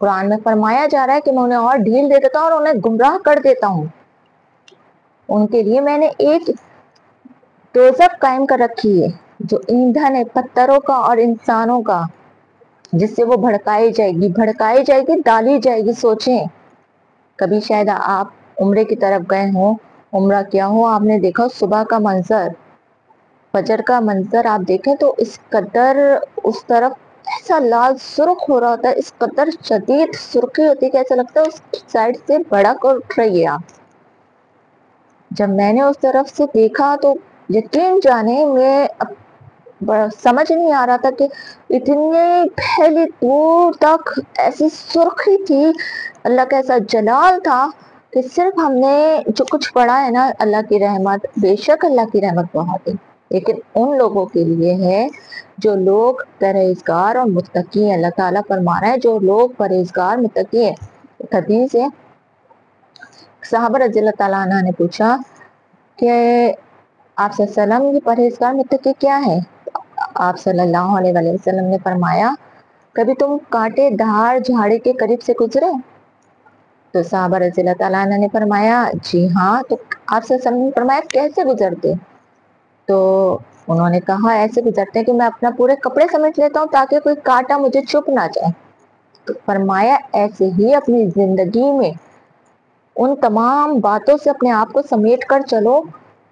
قرآن میں فرمایا جا رہا ہے کہ میں انہیں اور ڈھیل دے دیتا ہوں اور انہیں گمراہ کر دیتا ہوں. ان کے لیے میں نے ایک دوزخ قائم کر رکھی ہے جو ایندھن ہے پتھروں کا اور انسانوں کا، جس سے وہ بھڑکائی جائے گی ڈالی جائے گی. سوچیں کبھی شاید آپ عمرے کی طرف گئے ہوں، عمرہ کیا ہو، آپ نے دیکھا صبح کا منظر، فجر کا منظر آپ دیکھیں تو اس قدر اس طرف ایسا لال سرخ ہو رہا ہوتا ہے، اس قدر شدید سرخی ہوتی ہے کہ ایسا لگتا ہے اس سائڈ سے بھڑک اٹھ رہی ہے. آپ جب میں نے اس طرف سے دیکھا تو یقین جانے میں سمجھ نہیں آ رہا تھا کہ اتنی پھیلی دور تک ایسی سرخی تھی، اللہ کا ایسا جلال تھا کہ صرف ہم نے جو کچھ پڑھا ہے نا، اللہ کی رحمت، بے شک اللہ کی رحمت بہت ہے، لیکن ان لوگوں کے لیے ہے جو لوگ پرہیزگار اور متقی ہیں. اللہ تعالیٰ فرما رہا ہے جو لوگ پرہیزگار متقی ہیں. حدیث ہے، صحابہ رضی اللہ تعالیٰ عنہ نے پوچھا کہ آپ صلی اللہ علیہ وسلم یہ پرہیزگار متقی کیا ہے؟ آپ صلی اللہ علیہ وسلم نے فرمایا کبھی تم کانٹے دھار جھاڑی کے قریب سے گزرے؟ تو صحابہ رضی اللہ تعالیٰ عنہ نے فرمایا جی ہاں. تو آپ صلی اللہ علیہ وسلم نے فرمایا کیسے گزرتے؟ تو انہوں نے کہا ایسے گزرتے ہیں کہ میں اپنا پورے کپڑے سمیٹ لیتا ہوں تاکہ کوئی کانٹا مجھے چپ نہ جائے. تو فرمایا ایسے ہی اپنی زندگی میں ان تمام باتوں سے اپنے آپ کو سمیٹ کر چلو،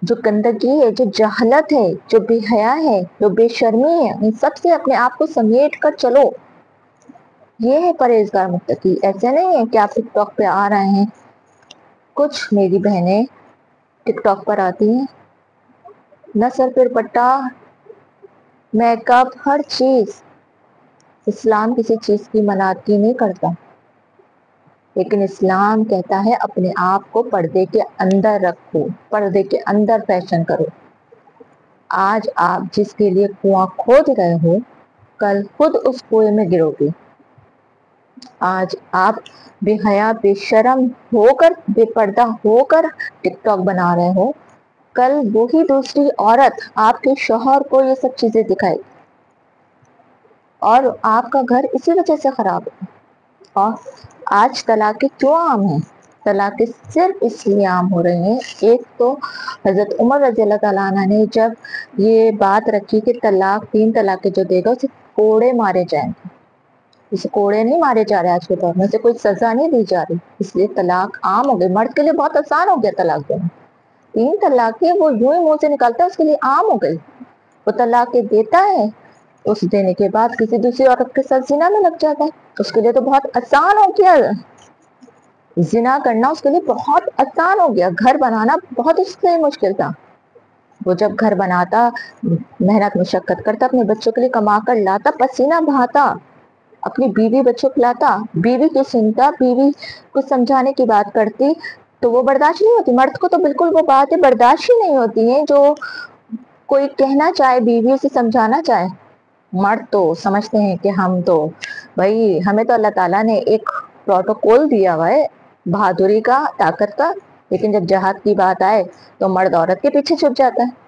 جو گندگی ہے، جو جہالت ہے، جو بے حیا ہے، جو بے شرمی ہے، ان سب سے اپنے آپ کو سمیٹ کر چلو. یہ ہے پرہیزگار متقی. ایسے نہیں ہے کہ آپ ٹک ٹاک پہ آ رہے ہیں. کچھ میری بہنیں ٹک ٹاک پر آتی ہیں، نہ سر پہ دوپٹہ، میک اپ، ہر چیز. اسلام کسی چیز کی مناتی نہیں کرتا، لیکن اسلام کہتا ہے اپنے آپ کو پردے کے اندر رکھو، پردے کے اندر فیشن کرو. آج آپ جس کے لیے کنواں کھود رہے ہو، کل خود اس کنویں میں گرو گے. آج آپ بے حیا بے شرم ہو کر، بے پردہ ہو کر ٹک ٹاک بنا رہے ہو، کل وہی دوسری عورت آپ کے شوہر کو یہ سب چیزیں دکھائے اور آپ کا گھر اسی وجہ سے خراب ہے. اور آج طلاقیں کیوں عام ہیں؟ طلاقیں صرف اس لیے عام ہو رہی ہیں، ایک تو حضرت عمر رضی اللہ تعالیٰ عنہ نے جب یہ بات رکھی کہ طلاق 3 طلاقیں جو دے گا اسے کوڑے مارے جائیں گے. اسے کوڑے نہیں مارے جا رہے آج کے دور میں، اسے کوئی سزا نہیں دی جا رہی، اس لیے طلاق عام ہو گئی. مرد کے لیے بہت آسان ہو گیا طلاق دینا. 3 طلاقیں وہ یوں ہی منہ سے نکالتا ہے، اس کے لیے عام ہو گئی. وہ طلاقیں دیتا ہے، اس دینے کے بعد کسی دوسری عورت کے ساتھ زنا میں لگ جاتا ہے. اس کے لیے تو بہت آسان ہو گیا، زنا کرنا اس کے لیے بہت آسان ہو گیا. گھر بنانا بہت اس کے لیے مشکل تھا. وہ جب گھر بناتا، محنت مشقت کرتا، اپنے بچوں کے لیے کما کر لاتا، پسینہ بہاتا، اپنی بیوی بچوں کو لاتا، بیوی کی سنتا، بیوی کو سمجھانے کی بات کرتی تو وہ برداشت نہیں ہوتی. مرد کو تو بالکل وہ باتیں برداشت ہی نہیں ہوتی ہیں جو کوئی کہنا چاہے، بیوی اسے سمجھانا چاہے. مرد تو سمجھتے ہیں کہ ہم تو بھائی، ہمیں تو اللہ تعالیٰ نے ایک پروٹوکول دیا ہوا ہے بہادری کا، طاقت کا، لیکن جب جہاد کی بات آئے تو مرد عورت کے پیچھے چھپ جاتا ہے.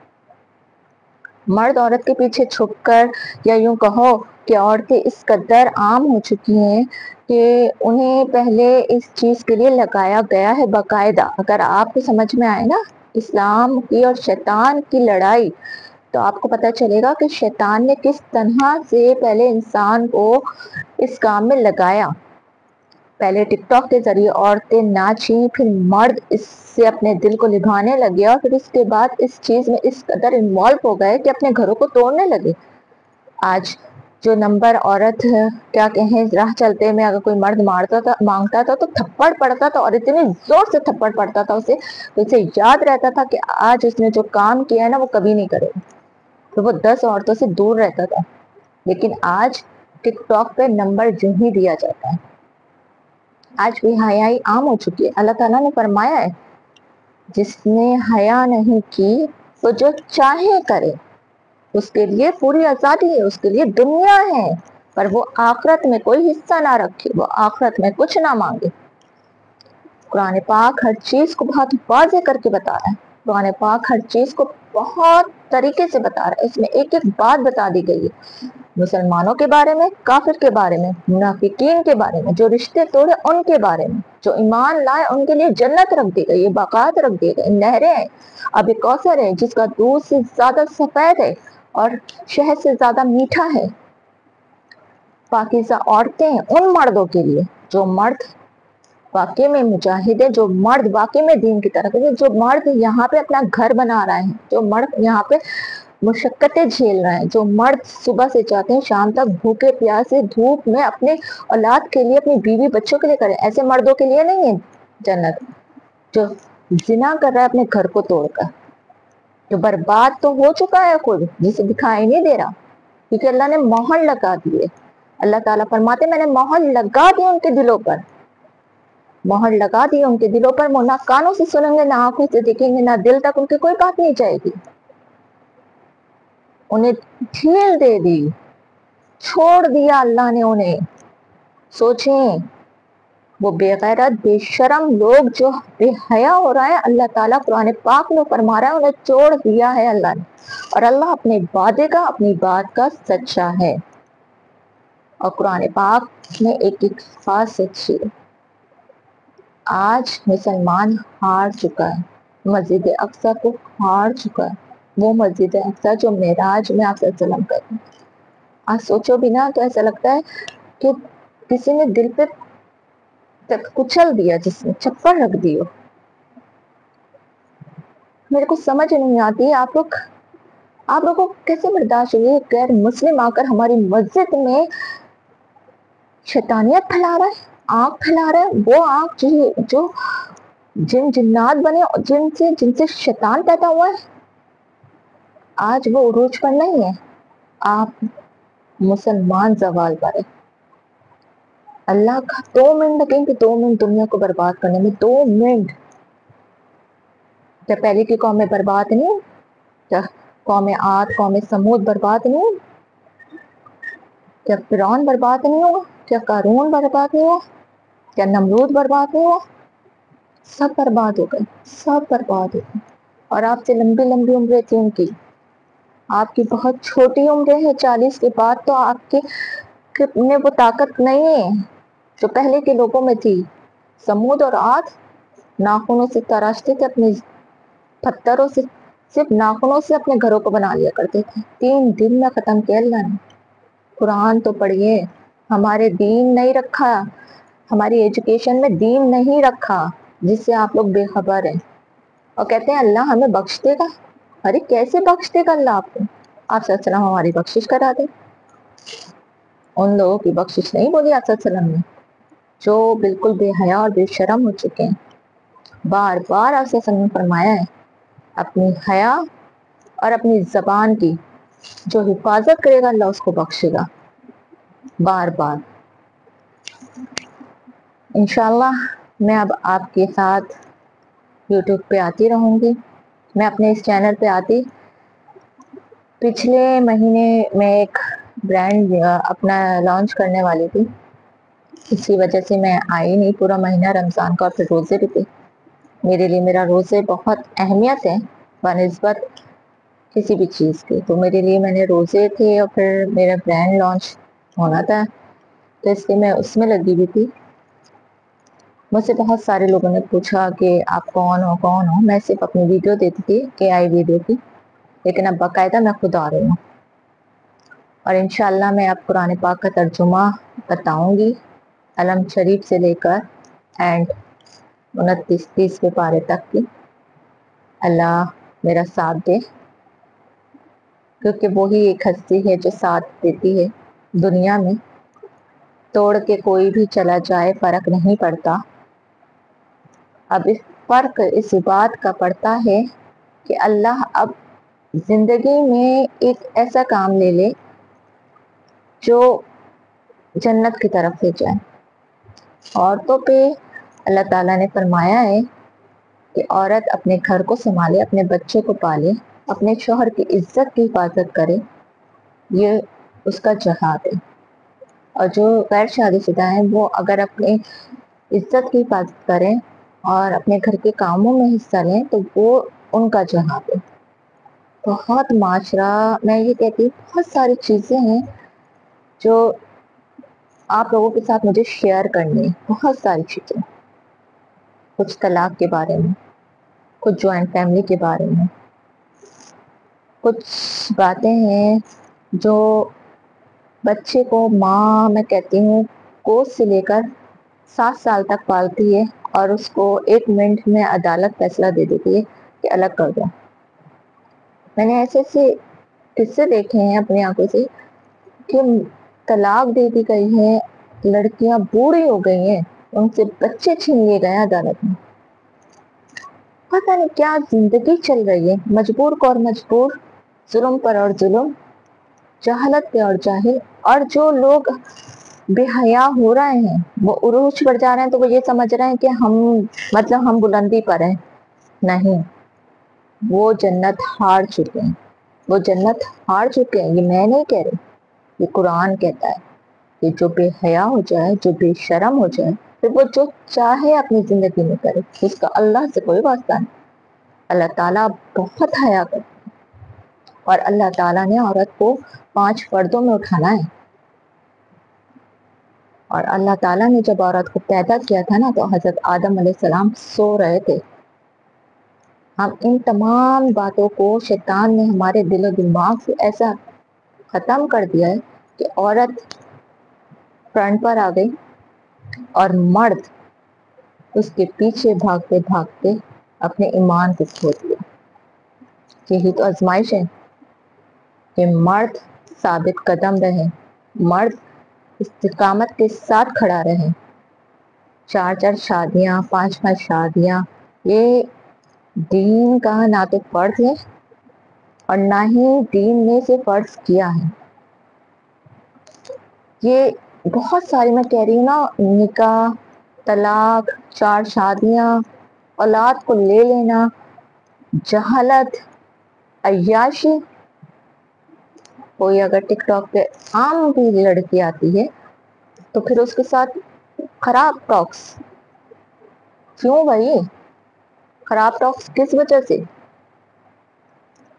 مرد عورت کے پیچھے چھپ کر، یا یوں کہو کہ عورتیں اس قدر عام ہو چکی ہیں کہ انہیں پہلے اس چیز کے لیے لگایا گیا ہے باقاعدہ. اگر آپ کو سمجھ میں آئے نا اسلام کی اور شیطان کی لڑائی، تو آپ کو پتہ چلے گا کہ شیطان نے کس طرح سے پہلے انسان کو اس کام میں لگایا. پہلے ٹک ٹاک کے ذریعے عورتیں ناچی، پھر مرد اس سے اپنے دل کو لبھانے لگے، اور پھر اس کے بعد اس چیز میں اس قدر انوالو ہو گئے کہ اپنے گھروں کو توڑنے لگے. آج جو نمبر عورت کیا کہیں، راہ چلتے میں اگر کوئی مرد مانگتا تھا تو تھپڑ پڑتا تھا، اور اتنی زور سے تھپڑ پڑتا تھا اسے یاد رہتا تھا کہ آج اس نے جو کام کیا ہے نا وہ کبھی نہیں کرے گا. تو وہ 10 عورتوں سے دور رہتا تھا. لیکن آج ٹک ٹاک پہ نمبر جو ہی دیا جاتا ہے. آج بے حیائی عام ہو چکی ہے. اللہ تعالیٰ نے فرمایا ہے جس نے حیا نہیں کی وہ جو چاہے کرے، اس کے لیے پوری آزادی ہے، اس کے لیے دنیا ہے، پر وہ آخرت میں کوئی حصہ نہ رکھے، وہ آخرت میں کچھ نہ مانگے. قرآن پاک ہر چیز کو بہت واضح کر کے بتا رہا ہے. قرآن پاک ہر چیز کو بہت طریقے سے بتا رہا ہے. اس میں ایک ایک بات بتا دی گئی ہے. مسلمانوں کے بارے میں، کافر کے بارے میں، منافقین کے بارے میں، جو رشتے توڑے ان کے بارے میں، جو ایمان لائے ان کے لیے جنت رکھ دی گئی، باقات رکھ دی گئی، نہریں ہیں، اب کوثر ہے جس کا دودھ سے زیادہ سفید ہے اور شہد سے زیادہ میٹھا ہے، پاکیزہ عورتیں ان مردوں کے لیے جو مرد واقعی میں مجاہد ہے، جو مرد واقعی میں دین کی طرف ہے، جو مرد یہاں پہ اپنا گھر بنا رہے ہیں، جو مرد یہاں پہ مشقتیں جھیل رہے ہیں، جو مرد صبح سے جاتے ہیں شام تک بھوکے پیاسے دھوپ میں اپنے اولاد کے لیے، اپنی بیوی بچوں کے لیے کریں، ایسے مردوں کے لیے نہیں ہے جنت، جو زنا کر رہا ہے اپنے گھر کو توڑ کر، جو برباد تو ہو چکا ہے خود، جسے دکھائی نہیں دے رہا، کیونکہ اللہ نے مہر لگا دیے۔ اللہ تعالیٰ فرماتے میں نے مہر لگا دی ان کے دلوں پر، مہر لگا دی ان کے دلوں پر، وہ نہ کانوں سے سنیں گے، نہ آنکھوں سے دیکھیں گے، نہ دل تک ان کی کوئی بات نہیں جائے گی، انہیں ڈھیل دے دی، چھوڑ دیا اللہ نے انہیں۔ سوچیں وہ بے غیرت بے شرم لوگ جو بے حیا ہو رہا ہے، اللہ تعالیٰ قرآن پاک میں فرما رہا ہے انہیں چھوڑ دیا ہے اللہ نے، اور اللہ اپنے وعدے کا، اپنی بات کا سچا ہے، اور قرآن پاک میں ایک خاص سچی ہے۔ آج مسلمان ہار چکا ہے، مسجد اقصی کو ہار چکا ہے، وہ مسجد اقصی جو معراج میں آپ صلی اللہ علیہ وسلم کرتے ہیں۔ آج سوچو بھی نا تو ایسا لگتا ہے کہ کسی نے دل پہ کچل دیا، جس نے چپڑ رکھ دی ہو۔ میرے کو سمجھ نہیں آتی آپ لوگوں کو کیسے برداشت ہوئی غیر مسلم آ کر ہماری مسجد میں شیطانیت پھیلا رہا ہے، آنکھ پھیلا رہا ہے، وہ آنکھ جو جن جنات بنے، جن سے شیطان پیدا ہوا ہے، آج وہ عروج پر نہیں ہے، آپ مسلمان زوال پر ہے۔ اللہ کا 2 منٹ لگیں کہ 2 منٹ دنیا کو برباد کرنے میں، 2 منٹ۔ کیا پہلے کی قومیں برباد نہیں؟ کیا قوم عاد، قوم سمود برباد نہیں؟ کیا فرعون برباد نہیں ہوا؟ کیا قارون برباد نہیں ہوا؟ کیا نمرود برباد نہیں ہوا؟ سب برباد ہو گئے، سب برباد ہو گئے، اور آپ سے لمبی لمبی عمریں تھیں ان کی، آپ کی بہت چھوٹی عمریں ہیں، 40 کے بعد تو آپ کے میں وہ طاقت نہیں ہے جو پہلے کے لوگوں میں تھی۔ سمود اور عاد ناخنوں سے تراشتے تھے، اپنے پتھروں سے، صرف ناخنوں سے اپنے گھروں کو بنا لیا کرتے تھے، 3 دن میں ختم کیا اللہ نے۔ قرآن تو پڑھیے، ہمارے دین نہیں رکھا، ہماری ایجوکیشن میں دین نہیں رکھا، جس سے آپ لوگ بے خبر ہیں، اور کہتے ہیں اللہ ہمیں بخش دے گا۔ ارے کیسے بخش دے گا اللہ آپ کو؟ آپ صلی اللہ علیہ وسلم ہماری بخشش کرا دے۔ ان لوگوں کی بخشش نہیں بولی آپ صلی اللہ علیہ وسلم نے جو بالکل بے حیا اور بے شرم ہو چکے ہیں۔ بار بار آپ صلی اللہ علیہ وسلم نے فرمایا ہے اپنی حیا اور اپنی زبان کی جو حفاظت کرے گا اللہ اس کو بخشے گا، بار بار۔ انشاءاللہ میں اب آپ کے ساتھ یوٹیوب پہ آتی رہوں گی، میں اپنے اس چینل پہ آتی، پچھلے مہینے میں ایک برانڈ اپنا لانچ کرنے والی تھی، اسی وجہ سے میں آئی نہیں پورا مہینہ رمضان کا، اور پھر روزے بھی تھے میرے لیے، میرا روزے بہت اہمیت ہے بنسبت کسی بھی چیز کے، تو میرے لیے میں نے روزے تھے، اور پھر میرا برانڈ لانچ ہونا تھا، تو اس لیے میں اس میں لگی ہوئی تھی۔ مجھ سے بہت سارے لوگوں نے پوچھا کہ آپ کون ہو، میں صرف اپنی ویڈیو دیتی تھی کہ آئی ویڈیو کی، لیکن اب باقاعدہ میں خود آ رہی ہوں، اور انشاءاللہ میں اب قرآن پاک کا ترجمہ بتاؤں گی، علم شریف سے لے کر اینڈ 29-30 پارے تک کی۔ اللہ میرا ساتھ دے، کیونکہ وہی ایک ہستی ہے جو ساتھ دیتی ہے دنیا میں، توڑ کے کوئی بھی چلا جائے فرق نہیں پڑتا۔ اب فرق اس بات کا پڑتا ہے کہ اللہ اب زندگی میں ایک ایسا کام لے لے جو جنت کی طرف لے جائے۔ عورتوں پہ اللہ تعالیٰ نے فرمایا ہے کہ عورت اپنے گھر کو سنبھالے، اپنے بچے کو پالے، اپنے شوہر کی عزت کی حفاظت کرے، یہ اس کا جہاد ہے، اور جو غیر شادی شدہ ہیں وہ اگر اپنے عزت کی حفاظت کریں اور اپنے گھر کے کاموں میں حصہ لیں تو وہ ان کا جہاد ہے۔ بہت معاشرہ، میں یہ کہتی ہوں بہت ساری چیزیں ہیں جو آپ لوگوں کے ساتھ مجھے شیئر کرنی ہے، بہت ساری چیزیں، کچھ طلاق کے بارے میں، کچھ جوائنٹ فیملی کے بارے میں، کچھ باتیں ہیں جو بچے کو ماں میں کہتی ہوں کوس سے لے کر 7 سال تک پالتی ہے اور اس کو 1 منٹ میں عدالت فیصلہ دے دیتی ہے کہ الگ کر دو۔ میں نے ایسے ایسے قصے دیکھے ہیں اپنی آنکھوں سے کہ طلاق دے دی گئی ہے، لڑکیاں بوڑھی ہو گئی ہیں، ان سے بچے چھین لیے گئے عدالت میں۔ پتہ نہیں کیا زندگی چل رہی ہے، مجبور کو اور مجبور، ظلم پر اور ظلم، جہالت پہ اور جاہل۔ اور جو لوگ بے حیا ہو رہے ہیں وہ عروج پر جا رہے ہیں تو وہ یہ سمجھ رہے ہیں کہ ہم بلندی پر ہیں۔ نہیں، وہ جنت ہار چکے ہیں، وہ جنت ہار چکے ہیں۔ یہ میں نہیں کہہ رہی، یہ قرآن کہتا ہے کہ جو بے حیا ہو جائے، جو بے شرم ہو جائے، پھر وہ جو چاہے اپنی زندگی میں کرے، اس کا اللہ سے کوئی واسطہ نہیں۔ اللہ تعالیٰ بہت حیا کرتا ہے اور اللہ تعالیٰ نے عورت کو 5 پردوں میں اٹھانا ہے۔ اور اللہ تعالیٰ نے جب عورت کو پیدا کیا تھا نا تو حضرت آدم علیہ السلام سو رہے تھے۔ ہم ان تمام باتوں کو شیطان نے ہمارے دل و دماغ سے ایسا ختم کر دیا ہے کہ عورت فرنٹ پر آ گئی اور مرد اس کے پیچھے بھاگتے بھاگتے اپنے ایمان کو کھو دیا۔ یہی تو آزمائش ہے کہ مرد ثابت قدم رہے، مرد استقامت کے ساتھ کھڑا رہے۔ 4 شادیاں، 5 شادیاں، یہ دین کا نہ تو فرض ہے اور نہ ہی دین نے سے فرض کیا ہے۔ یہ بہت ساری میں کہہ رہی ہوں نا، نکاح، طلاق، 4 شادیاں، اولاد کو لے لینا، جہالت، عیاشی۔ کوئی اگر ٹک ٹاک پہ عام بھی لڑکی آتی ہے تو پھر اس کے ساتھ خراب ٹاکس۔ کیوں بھائی خراب ٹاکس کس وجہ سے؟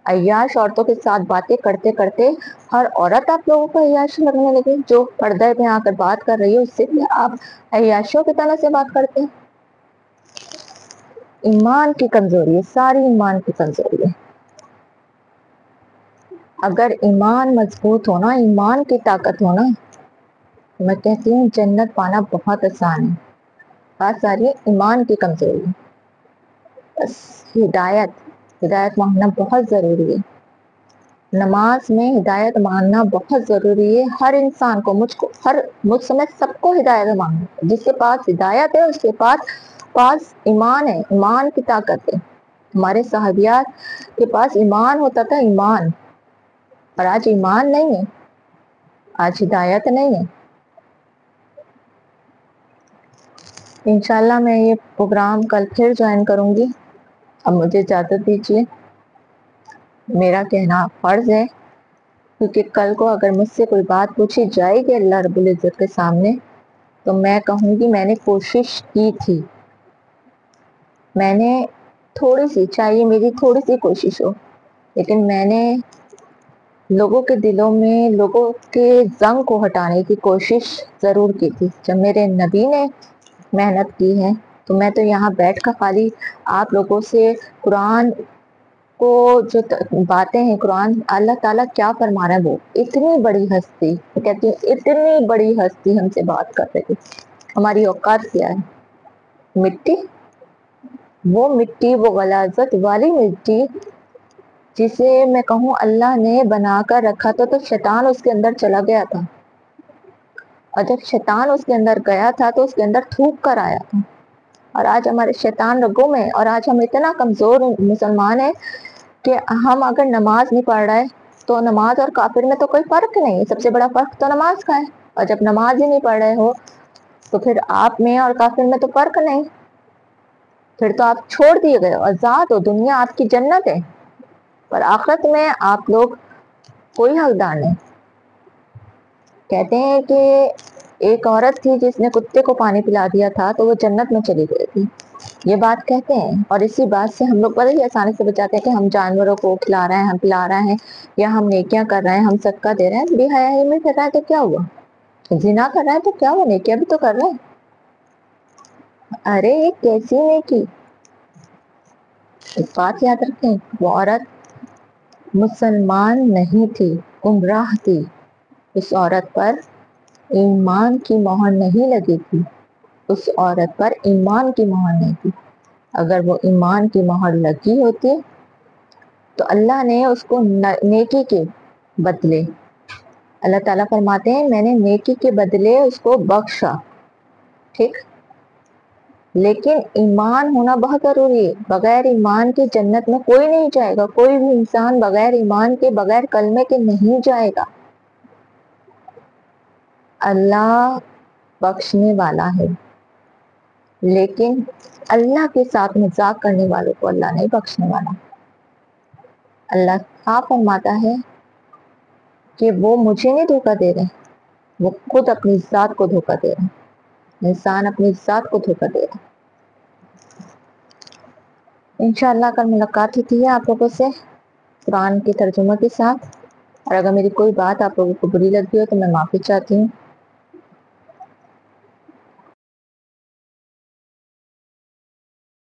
عیاش عورتوں کے ساتھ باتیں کرتے کرتے ہر عورت آپ لوگوں کو عیاش لگنے لگے۔ جو پردے پہ آ کر بات کر رہی ہے اس سے بھی آپ عیاشوں کی طرح سے بات کرتے ہیں۔ ایمان کی کمزوری ہے، ساری ایمان کی کمزوری ہے۔ اگر ایمان مضبوط ہونا، ایمان کی طاقت ہونا، میں کہتی ہوں جنت پانا بہت آسان ہے۔ بات ساری ایمان کی کمزوری ہے۔ بس ہدایت مانگنا بہت ضروری ہے۔ نماز میں ہدایت مانگنا بہت ضروری ہے۔ ہر انسان کو، مجھ سمیت سب کو ہدایت مانگنا۔ جس کے پاس ہدایت ہے اس کے پاس ایمان ہے، ایمان کی طاقت ہے۔ ہمارے صحابیات کے پاس ایمان ہوتا تھا، ایمان۔ اور آج ایمان نہیں ہے، آج ہدایت نہیں ہے۔ انشاءاللہ میں یہ پروگرام کل پھر جوائن کروں گی۔ اب مجھے اجازت دیجیے، میرا کہنا فرض ہے، کیونکہ کل کو اگر مجھ سے کوئی بات پوچھی جائے گی اللہ رب العزت کے سامنے تو میں کہوں گی میں نے کوشش کی تھی، میں نے تھوڑی سی، چاہیے میری تھوڑی سی کوشش ہو، لیکن میں نے لوگوں کے دلوں میں لوگوں کے زنگ کو ہٹانے کی کوشش ضرور کی تھی۔ جب میرے نبی نے محنت کی ہے تو میں تو یہاں بیٹھ کر خالی آپ لوگوں سے قرآن کو جو باتیں ہیں، قرآن اللہ تعالیٰ کیا فرما رہا ہے، وہ اتنی بڑی ہستی، میں کہتی ہوں اتنی بڑی ہستی ہم سے بات کر رہی تھی۔ ہماری اوقات کیا ہے؟ مٹی، وہ مٹی، وہ غلاظت والی مٹی جسے میں کہوں اللہ نے بنا کر رکھا تھا تو شیطان اس کے اندر چلا گیا تھا، اور جب شیطان اس کے اندر گیا تھا تو اس کے اندر تھوک کر آیا تھا۔ اور آج ہمارے شیطان رگوں میں، اور آج ہم اتنا کمزور مسلمان ہیں کہ ہم اگر نماز نہیں پڑھ رہے تو نماز اور کافر میں تو کوئی فرق نہیں ہے، سب سے بڑا فرق تو نماز کا ہے۔ اور جب نماز ہی نہیں پڑھ رہے ہو تو پھر آپ میں اور کافر میں تو فرق نہیں، پھر تو آپ چھوڑ دیے گئے ہو، آزاد ہو، دنیا آپ کی جنت ہے، پر آخرت میں آپ لوگ کوئی حقدار نہیں۔ کہتے ہیں کہ ایک عورت تھی جس نے کتے کو پانی پلا دیا تھا تو وہ جنت میں چلی گئی تھی، یہ بات کہتے ہیں۔ اور اسی بات سے ہم لوگ بڑے ہی آسانی سے بچاتے ہیں کہ ہم جانوروں کو کھلا رہے ہیں، ہم پلا رہے ہیں، یا ہم نیکیاں کر رہے ہیں، ہم صدقہ دے رہے ہیں، بے حیائی میں کر رہا ہے تو کیا ہوا؟ زنا کر رہا ہے تو کیا ہوا؟ نیکیاں بھی تو کر رہے ہیں۔ ارے یہ کیسی نیکی؟ ایک بات یاد رکھیں، وہ عورت مسلمان نہیں تھی، گمراہ تھی، اس عورت پر ایمان کی مہر نہیں لگی تھی، اس عورت پر ایمان کی مہر نہیں تھی۔ اگر وہ ایمان کی مہر لگی ہوتی تو اللہ نے اس کو نیکی کے بدلے، اللہ تعالیٰ فرماتے ہیں میں نے نیکی کے بدلے اس کو بخشا، ٹھیک؟ لیکن ایمان ہونا بہت ضروری ہے، بغیر ایمان کے جنت میں کوئی نہیں جائے گا، کوئی بھی انسان بغیر ایمان کے، بغیر کلمے کے نہیں جائے گا۔ اللہ بخشنے والا ہے، لیکن اللہ کے ساتھ مذاق کرنے والوں کو اللہ نہیں بخشنے والا۔ اللہ صاف فرماتا ہے کہ وہ مجھے نہیں دھوکہ دے رہے، وہ خود اپنی ذات کو دھوکہ دے رہے ہیں، انسان اپنی ذات کو دھوکہ دے رہا ہے۔ انشاءاللہ کل ملاقات ہوتی ہے آپ لوگوں سے قرآن کے ترجمہ کے ساتھ، اور اگر میری کوئی بات آپ لوگوں کو بری لگتی ہو تو میں معافی چاہتی ہوں۔